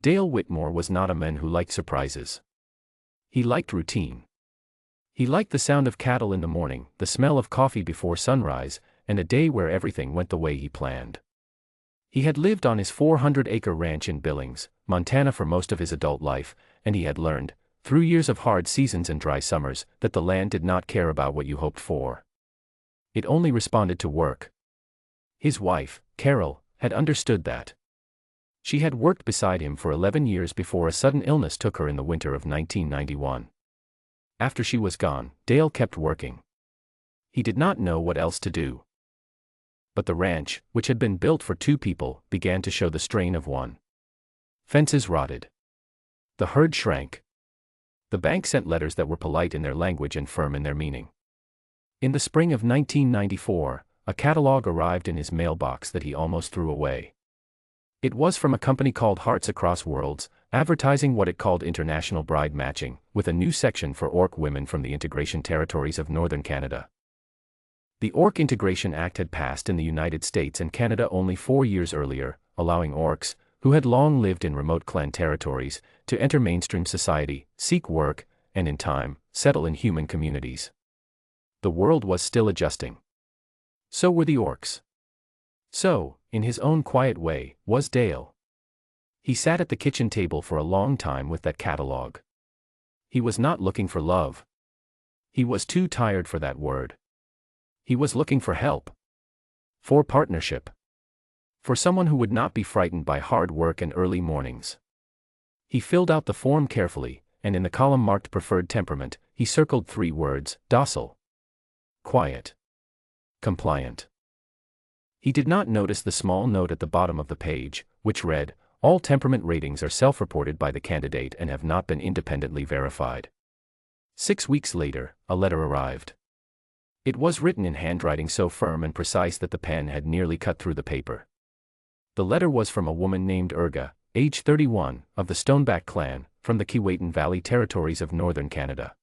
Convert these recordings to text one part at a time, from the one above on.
Dale Whitmore was not a man who liked surprises. He liked routine. He liked the sound of cattle in the morning, the smell of coffee before sunrise, and a day where everything went the way he planned. He had lived on his 400-acre ranch in Billings, Montana for most of his adult life, and he had learned, through years of hard seasons and dry summers, that the land did not care about what you hoped for. It only responded to work. His wife, Carol, had understood that. She had worked beside him for 11 years before a sudden illness took her in the winter of 1991. After she was gone, Dale kept working. He did not know what else to do. But the ranch, which had been built for 2 people, began to show the strain of one. Fences rotted. The herd shrank. The bank sent letters that were polite in their language and firm in their meaning. In the spring of 1994, a catalog arrived in his mailbox that he almost threw away. It was from a company called Hearts Across Worlds, advertising what it called international bride matching, with a new section for Orc women from the integration territories of northern Canada. The Orc Integration Act had passed in the United States and Canada only 4 years earlier, allowing Orcs, who had long lived in remote clan territories, to enter mainstream society, seek work, and in time, settle in human communities. The world was still adjusting. So were the Orcs. So, in his own quiet way, was Dale. He sat at the kitchen table for a long time with that catalog. He was not looking for love. He was too tired for that word. He was looking for help. For partnership. For someone who would not be frightened by hard work and early mornings. He filled out the form carefully, and in the column marked preferred temperament, he circled 3 words: docile, quiet, compliant. He did not notice the small note at the bottom of the page, which read, "All temperament ratings are self-reported by the candidate and have not been independently verified." 6 weeks later, a letter arrived. It was written in handwriting so firm and precise that the pen had nearly cut through the paper. The letter was from a woman named Urga, age 31, of the Stoneback clan, from the Keewatin Valley territories of northern Canada.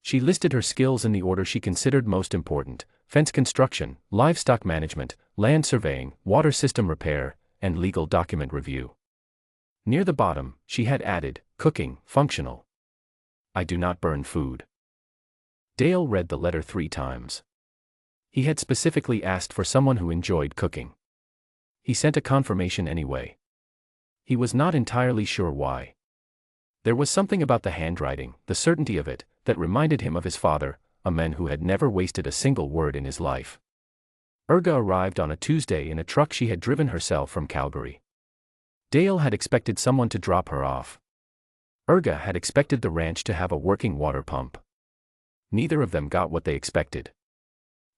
She listed her skills in the order she considered most important: fence construction, livestock management, land surveying, water system repair, and legal document review. Near the bottom, she had added, cooking, functional. I do not burn food. Dale read the letter 3 times. He had specifically asked for someone who enjoyed cooking. He sent a confirmation anyway. He was not entirely sure why. There was something about the handwriting, the certainty of it, that reminded him of his father, a man who had never wasted a single word in his life. Urga arrived on a Tuesday in a truck she had driven herself from Calgary. Dale had expected someone to drop her off. Urga had expected the ranch to have a working water pump. Neither of them got what they expected.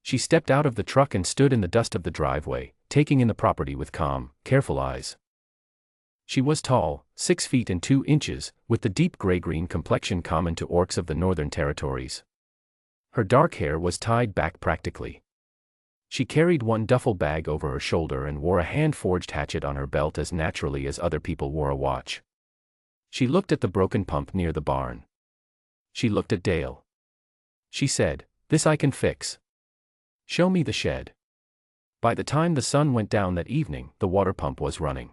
She stepped out of the truck and stood in the dust of the driveway, taking in the property with calm, careful eyes. She was tall, 6 feet and 2 inches, with the deep gray-green complexion common to Orcs of the Northern Territories. Her dark hair was tied back practically. She carried one duffel bag over her shoulder and wore a hand-forged hatchet on her belt as naturally as other people wore a watch. She looked at the broken pump near the barn. She looked at Dale. She said, "This I can fix. Show me the shed." By the time the sun went down that evening, the water pump was running.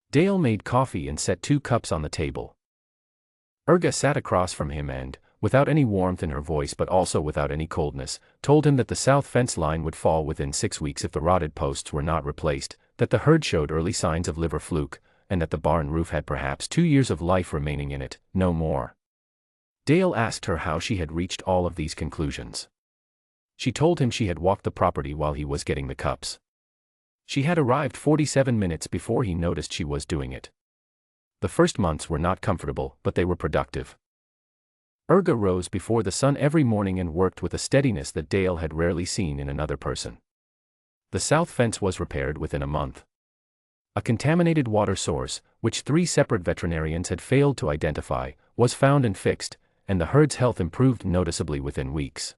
Dale made coffee and set 2 cups on the table. Urga sat across from him and, without any warmth in her voice but also without any coldness, told him that the south fence line would fall within 6 weeks if the rotted posts were not replaced, that the herd showed early signs of liver fluke, and that the barn roof had perhaps 2 years of life remaining in it, no more. Dale asked her how she had reached all of these conclusions. She told him she had walked the property while he was getting the cups. She had arrived 47 minutes before he noticed she was doing it. The first months were not comfortable, but they were productive. Urga rose before the sun every morning and worked with a steadiness that Dale had rarely seen in another person. The south fence was repaired within a month. A contaminated water source, which 3 separate veterinarians had failed to identify, was found and fixed, and the herd's health improved noticeably within weeks.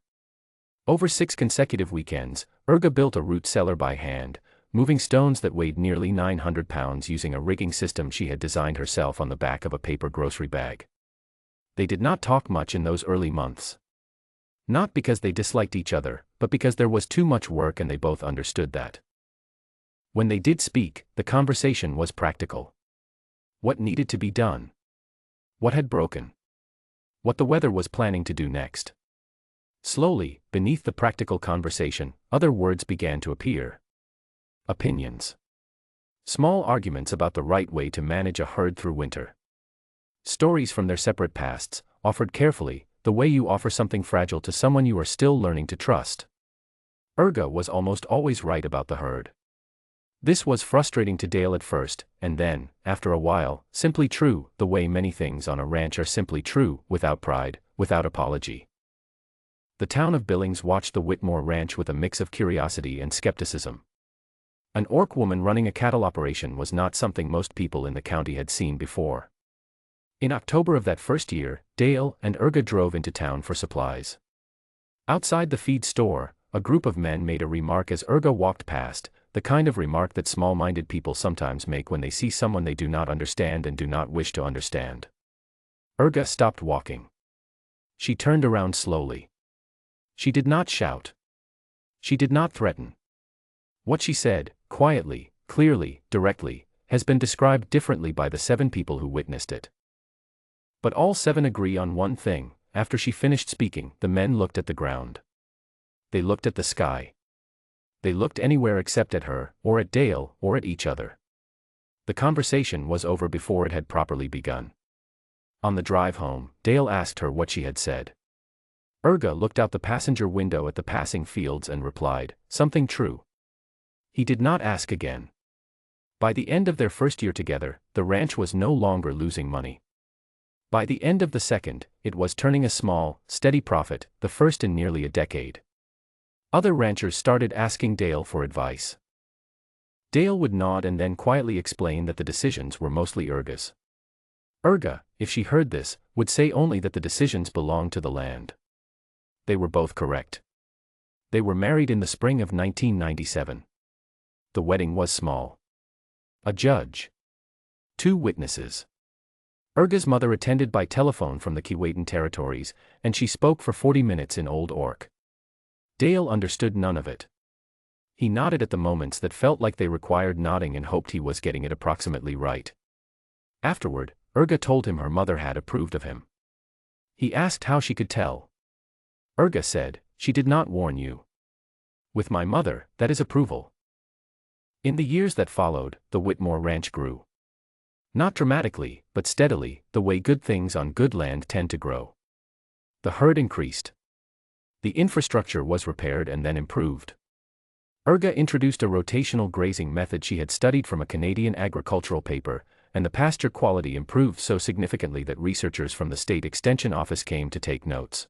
Over 6 consecutive weekends, Urga built a root cellar by hand, moving stones that weighed nearly 900 pounds using a rigging system she had designed herself on the back of a paper grocery bag. They did not talk much in those early months. Not because they disliked each other, but because there was too much work and they both understood that. When they did speak, the conversation was practical. What needed to be done? What had broken? What the weather was planning to do next? Slowly, beneath the practical conversation, other words began to appear. Opinions. Small arguments about the right way to manage a herd through winter. Stories from their separate pasts, offered carefully, the way you offer something fragile to someone you are still learning to trust. Urga was almost always right about the herd. This was frustrating to Dale at first, and then, after a while, simply true, the way many things on a ranch are simply true, without pride, without apology. The town of Billings watched the Whitmore Ranch with a mix of curiosity and skepticism. An orc woman running a cattle operation was not something most people in the county had seen before. In October of that first year, Dale and Urga drove into town for supplies. Outside the feed store, a group of men made a remark as Urga walked past, the kind of remark that small-minded people sometimes make when they see someone they do not understand and do not wish to understand. Urga stopped walking. She turned around slowly. She did not shout. She did not threaten. What she said, quietly, clearly, directly, has been described differently by the 7 people who witnessed it. But all 7 agree on one thing: after she finished speaking, the men looked at the ground. They looked at the sky. They looked anywhere except at her, or at Dale, or at each other. The conversation was over before it had properly begun. On the drive home, Dale asked her what she had said. Urga looked out the passenger window at the passing fields and replied, "Something true." He did not ask again. By the end of their first year together, the ranch was no longer losing money. By the end of the second, it was turning a small, steady profit, the first in nearly a decade. Other ranchers started asking Dale for advice. Dale would nod and then quietly explain that the decisions were mostly Urga's. Urga, if she heard this, would say only that the decisions belonged to the land. They were both correct. They were married in the spring of 1997. The wedding was small. A judge. 2 witnesses. Urga's mother attended by telephone from the Keewatin territories, and she spoke for 40 minutes in Old Orc. Dale understood none of it. He nodded at the moments that felt like they required nodding and hoped he was getting it approximately right. Afterward, Urga told him her mother had approved of him. He asked how she could tell. Urga said, "She did not warn you." With my mother, that is approval. In the years that followed, the Whitmore Ranch grew. Not dramatically, but steadily, the way good things on good land tend to grow. The herd increased. The infrastructure was repaired and then improved. Urga introduced a rotational grazing method she had studied from a Canadian agricultural paper, and the pasture quality improved so significantly that researchers from the State Extension Office came to take notes.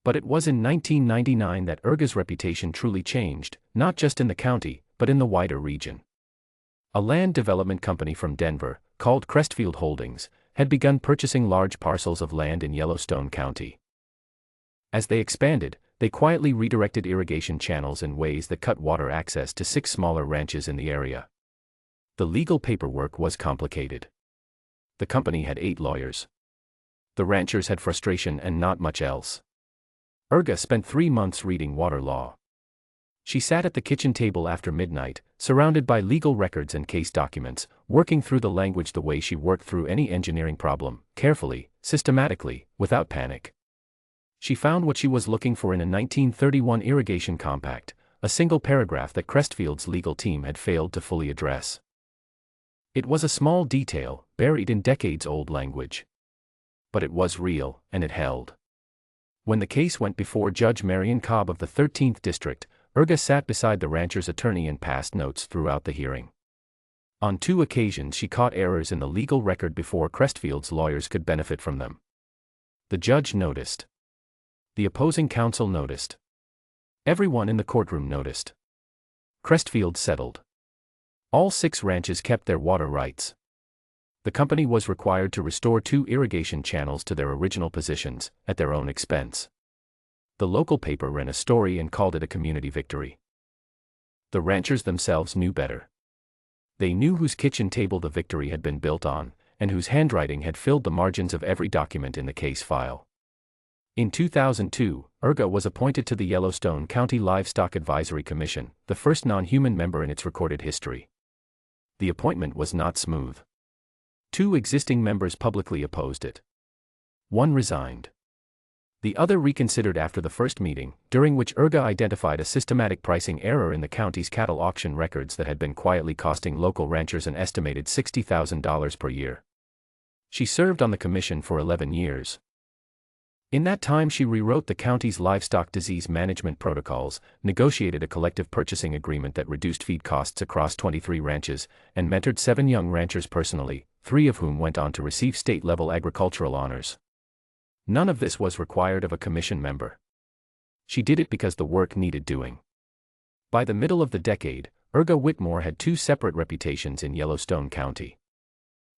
But it was in 1999 that Urga's reputation truly changed, not just in the county, but in the wider region. A land development company from Denver, called Crestfield Holdings, had begun purchasing large parcels of land in Yellowstone County. As they expanded, they quietly redirected irrigation channels in ways that cut water access to 6 smaller ranches in the area. The legal paperwork was complicated. The company had 8 lawyers. The ranchers had frustration and not much else. Urga spent 3 months reading water law. She sat at the kitchen table after midnight, surrounded by legal records and case documents, working through the language the way she worked through any engineering problem, carefully, systematically, without panic. She found what she was looking for in a 1931 irrigation compact, a single paragraph that Crestfield's legal team had failed to fully address. It was a small detail, buried in decades-old language. But it was real, and it held. When the case went before Judge Marion Cobb of the 13th District, Urga sat beside the rancher's attorney and passed notes throughout the hearing. On 2 occasions she caught errors in the legal record before Crestfield's lawyers could benefit from them. The judge noticed. The opposing counsel noticed. Everyone in the courtroom noticed. Crestfield settled. All 6 ranches kept their water rights. The company was required to restore 2 irrigation channels to their original positions, at their own expense. The local paper ran a story and called it a community victory. The ranchers themselves knew better. They knew whose kitchen table the victory had been built on, and whose handwriting had filled the margins of every document in the case file. In 2002, Urga was appointed to the Yellowstone County Livestock Advisory Commission, the first non-human member in its recorded history. The appointment was not smooth. 2 existing members publicly opposed it. 1 resigned. The other reconsidered after the first meeting, during which Urga identified a systematic pricing error in the county's cattle auction records that had been quietly costing local ranchers an estimated $60,000 per year. She served on the commission for 11 years. In that time she rewrote the county's livestock disease management protocols, negotiated a collective purchasing agreement that reduced feed costs across 23 ranches, and mentored 7 young ranchers personally, 3 of whom went on to receive state-level agricultural honors. None of this was required of a commission member. She did it because the work needed doing. By the middle of the decade, Urga Whitmore had 2 separate reputations in Yellowstone County.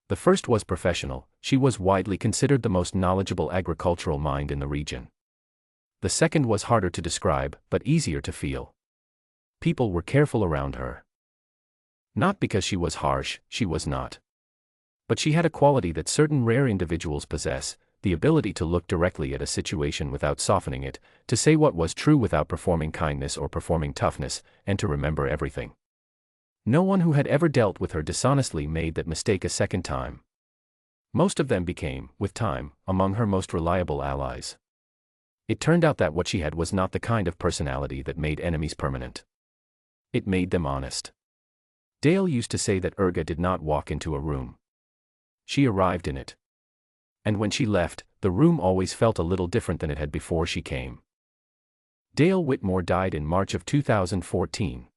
The first was professional. She was widely considered the most knowledgeable agricultural mind in the region. The second was harder to describe, but easier to feel. People were careful around her. Not because she was harsh, she was not. But she had a quality that certain rare individuals possess, the ability to look directly at a situation without softening it, to say what was true without performing kindness or performing toughness, and to remember everything. No one who had ever dealt with her dishonestly made that mistake a second time. Most of them became, with time, among her most reliable allies. It turned out that what she had was not the kind of personality that made enemies permanent. It made them honest. Dale used to say that Urga did not walk into a room. She arrived in it. And when she left, the room always felt a little different than it had before she came. Dale Whitmore died in March of 2014.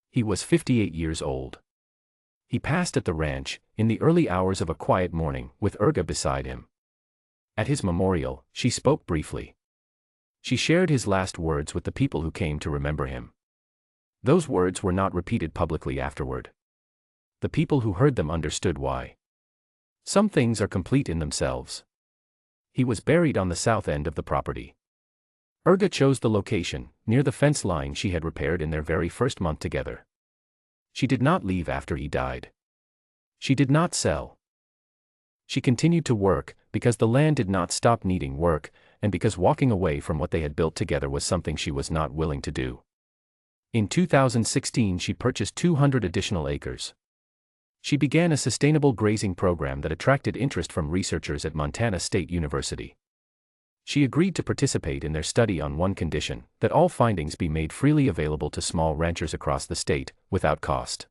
He was 58 years old. He passed at the ranch, in the early hours of a quiet morning, with Urga beside him. At his memorial, she spoke briefly. She shared his last words with the people who came to remember him. Those words were not repeated publicly afterward. The people who heard them understood why. Some things are complete in themselves. He was buried on the south end of the property. Urga chose the location, near the fence line she had repaired in their very first month together. She did not leave after he died. She did not sell. She continued to work, because the land did not stop needing work, and because walking away from what they had built together was something she was not willing to do. In 2016 she purchased 200 additional acres. She began a sustainable grazing program that attracted interest from researchers at Montana State University. She agreed to participate in their study on one condition, that all findings be made freely available to small ranchers across the state, without cost.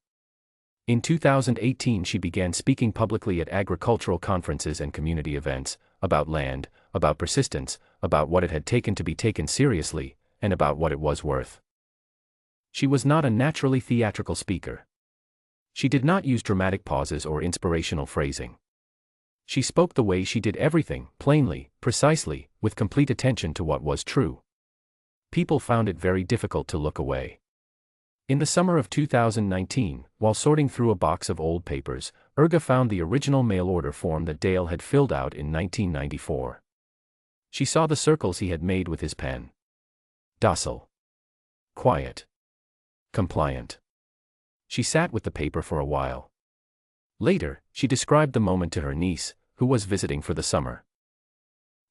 In 2018 she began speaking publicly at agricultural conferences and community events, about land, about persistence, about what it had taken to be taken seriously, and about what it was worth. She was not a naturally theatrical speaker. She did not use dramatic pauses or inspirational phrasing. She spoke the way she did everything, plainly, precisely, with complete attention to what was true. People found it very difficult to look away. In the summer of 2019, while sorting through a box of old papers, Urga found the original mail order form that Dale had filled out in 1994. She saw the circles he had made with his pen. Docile. Quiet. Compliant. She sat with the paper for a while. Later, she described the moment to her niece, who was visiting for the summer.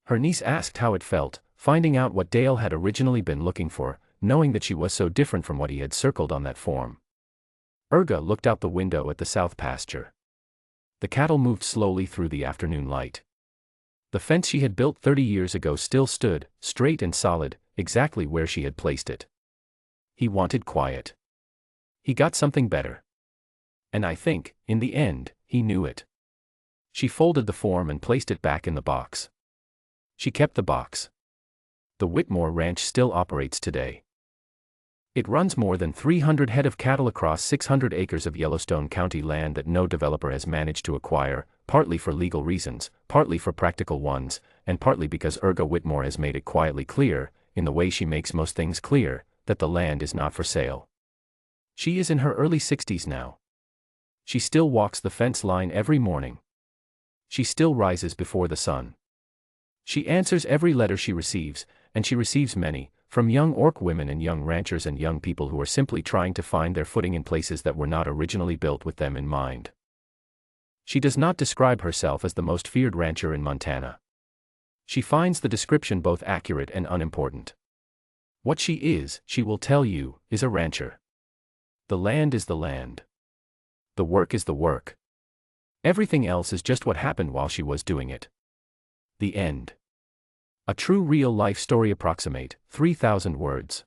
Her niece asked how it felt, finding out what Dale had originally been looking for, knowing that she was so different from what he had circled on that form. Urga looked out the window at the south pasture. The cattle moved slowly through the afternoon light. The fence she had built 30 years ago still stood, straight and solid, exactly where she had placed it. He wanted quiet. He got something better. And I think, in the end, he knew it. She folded the form and placed it back in the box. She kept the box. The Whitmore Ranch still operates today. It runs more than 300 head of cattle across 600 acres of Yellowstone County land that no developer has managed to acquire, partly for legal reasons, partly for practical ones, and partly because Urga Whitmore has made it quietly clear, in the way she makes most things clear, that the land is not for sale. She is in her early 60s now. She still walks the fence line every morning. She still rises before the sun. She answers every letter she receives, and she receives many, from young Orc women and young ranchers and young people who are simply trying to find their footing in places that were not originally built with them in mind. She does not describe herself as the most feared rancher in Montana. She finds the description both accurate and unimportant. What she is, she will tell you, is a rancher. The land is the land. The work is the work. Everything else is just what happened while she was doing it. The end. A true real-life story approximate, 3,000 words.